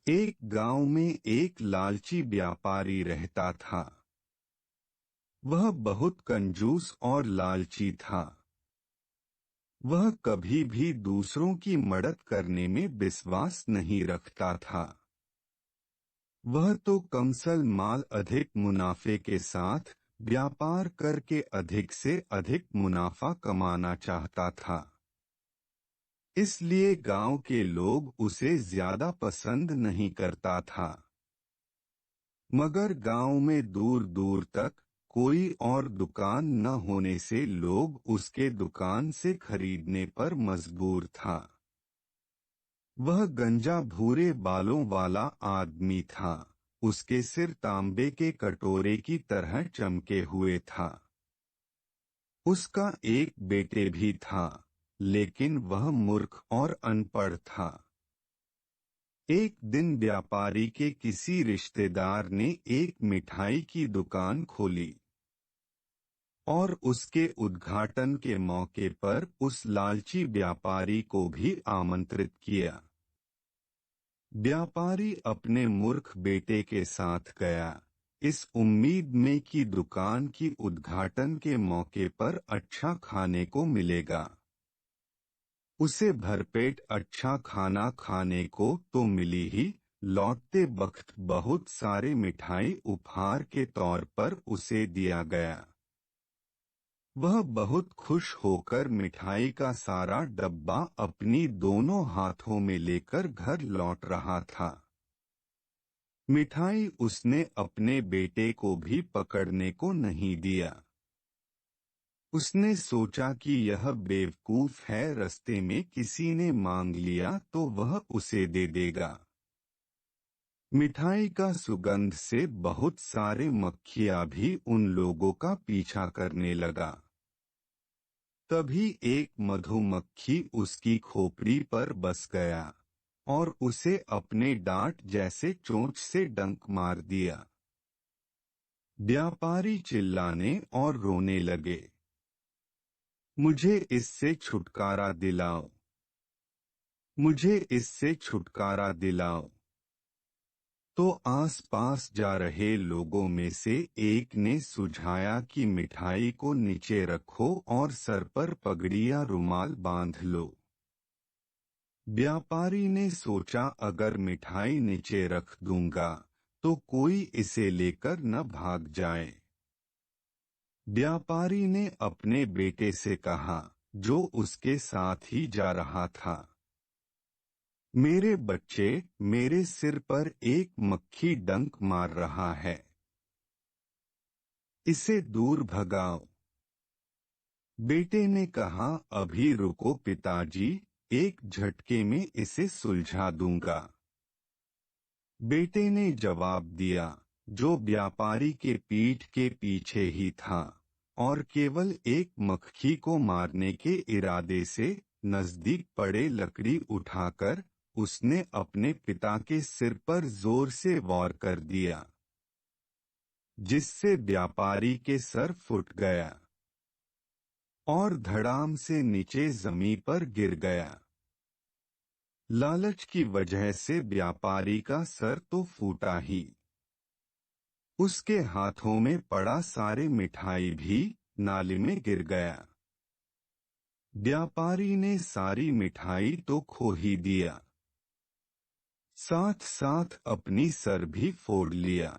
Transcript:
एक गांव में एक लालची व्यापारी रहता था। वह बहुत कंजूस और लालची था। वह कभी भी दूसरों की मदद करने में विश्वास नहीं रखता था। वह तो कमसल माल अधिक मुनाफे के साथ व्यापार करके अधिक से अधिक मुनाफा कमाना चाहता था। इसलिए गांव के लोग उसे ज्यादा पसंद नहीं करता था। मगर गांव में दूर दूर तक कोई और दुकान न होने से लोग उसके दुकान से खरीदने पर मजबूर था। वह गंजा भूरे बालों वाला आदमी था। उसके सिर तांबे के कटोरे की तरह चमके हुए था। उसका एक बेटे भी था, लेकिन वह मूर्ख और अनपढ़ था। एक दिन व्यापारी के किसी रिश्तेदार ने एक मिठाई की दुकान खोली और उसके उद्घाटन के मौके पर उस लालची व्यापारी को भी आमंत्रित किया। व्यापारी अपने मूर्ख बेटे के साथ गया, इस उम्मीद में कि दुकान की उद्घाटन के मौके पर अच्छा खाने को मिलेगा। उसे भरपेट अच्छा खाना खाने को तो मिली ही, लौटते वक्त बहुत सारे मिठाई उपहार के तौर पर उसे दिया गया। वह बहुत खुश होकर मिठाई का सारा डब्बा अपनी दोनों हाथों में लेकर घर लौट रहा था। मिठाई उसने अपने बेटे को भी पकड़ने को नहीं दिया। उसने सोचा कि यह बेवकूफ है, रास्ते में किसी ने मांग लिया तो वह उसे दे देगा। मिठाई का सुगंध से बहुत सारे मक्खियां भी उन लोगों का पीछा करने लगा। तभी एक मधुमक्खी उसकी खोपड़ी पर बस गया और उसे अपने डांट जैसे चोंच से डंक मार दिया। व्यापारी चिल्लाने और रोने लगे, मुझे इससे छुटकारा दिलाओ, मुझे इससे छुटकारा दिलाओ। तो आसपास जा रहे लोगों में से एक ने सुझाया कि मिठाई को नीचे रखो और सर पर पगड़ी या रुमाल बांध लो। व्यापारी ने सोचा, अगर मिठाई नीचे रख दूंगा तो कोई इसे लेकर न भाग जाए। व्यापारी ने अपने बेटे से कहा, जो उसके साथ ही जा रहा था, मेरे बच्चे, मेरे सिर पर एक मक्खी डंक मार रहा है, इसे दूर भगाओ। बेटे ने कहा, अभी रुको पिताजी, एक झटके में इसे सुलझा दूंगा। बेटे ने जवाब दिया, जो व्यापारी के पीठ के पीछे ही था, और केवल एक मक्खी को मारने के इरादे से नजदीक पड़े लकड़ी उठाकर उसने अपने पिता के सिर पर जोर से वार कर दिया, जिससे व्यापारी के सर फूट गया और धड़ाम से नीचे जमीन पर गिर गया। लालच की वजह से व्यापारी का सर तो फूटा ही, उसके हाथों में पड़ा सारे मिठाई भी नाली में गिर गया। व्यापारी ने सारी मिठाई तो खो ही दिया, साथ साथ अपनी सर भी फोड़ लिया।